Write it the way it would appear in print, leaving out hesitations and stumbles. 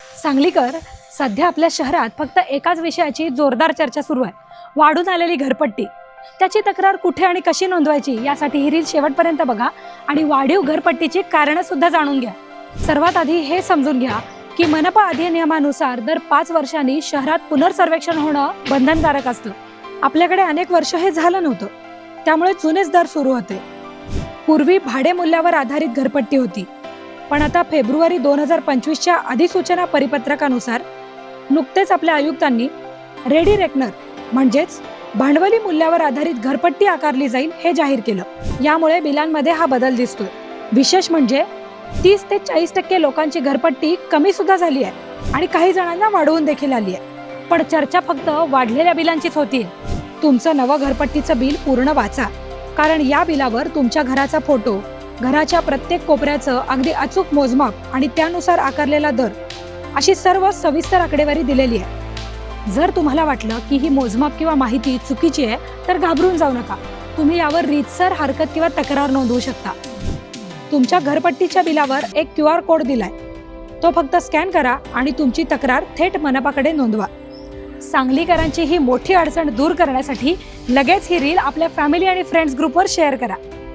सांगलीकर, सध्या आपल्या शहरात फक्त एकाच विषयाची जोरदार चर्चा सुरू आहे, वाढून आलेली घरपट्टी. त्याची तक्रार कुठे आणि कशी नोंदवायची यासाठी ही रील शेवटपर्यंत बघा आणि वाढीव घरपट्टीची कारणं सुद्धा जाणून घ्या. सर्वात आधी हे समजून घ्या की मनपा अधिनियमानुसार दर 5 वर्षांनी शहरात पुनर्सर्वेक्षण होणं बंधनकारक असतं. आपल्याकडे अनेक वर्ष हे झालं नव्हतं, त्यामुळे जुनेच दर सुरू होते. पूर्वी भाडे मूल्यावर आधारित घरपट्टी होती, पण आता फेब्रुवारी 2025च्या अधिसूचना परिपत्रकानुसार नुकतेच आपल्या आयुक्तांनी रेडी रेकनर म्हणजेच भांडवली मूल्यावर आधारित घरपट्टी आकारली जाईल हे जाहीर केलं. यामुळे बिलांमध्ये हा बदल दिसतोय. विशेष म्हणजे 30 ते 40% लोकांची घरपट्टी कमी सुद्धा झाली आहे आणि काही जणांना वाढवून देखील आली आहे. पण चर्चा फक्त वाढलेल्या बिलांचीच होतीये. तुमचं नवं घरपट्टीचं बिल पूर्ण वाचा, कारण या बिलावर तुमच्या घराचा फोटो, घराच्या प्रत्येक कोपऱ्याचं अगदी अचूक मोजमाप आणि त्यानुसार आकारलेला दर अशी सर्व सविस्तर आकडेवारी दिलेली आहे. जर तुम्हाला वाटलं की ही मोजमाप किंवा माहिती चुकीची आहे तर घाबरून जाऊ नका. तुम्ही यावर रीतसर हरकत किंवा तक्रार नोंदवू शकता. तुमच्या घरपट्टीच्या बिलावर एक QR कोड दिलाय, तो फक्त स्कॅन करा आणि तुमची तक्रार थेट मनपाकडे नोंदवा. सांगलीकरांची ही मोठी अडचण दूर करण्यासाठी लगेच ही रील आपल्या फॅमिली आणि फ्रेंड्स ग्रुपवर शेअर करा.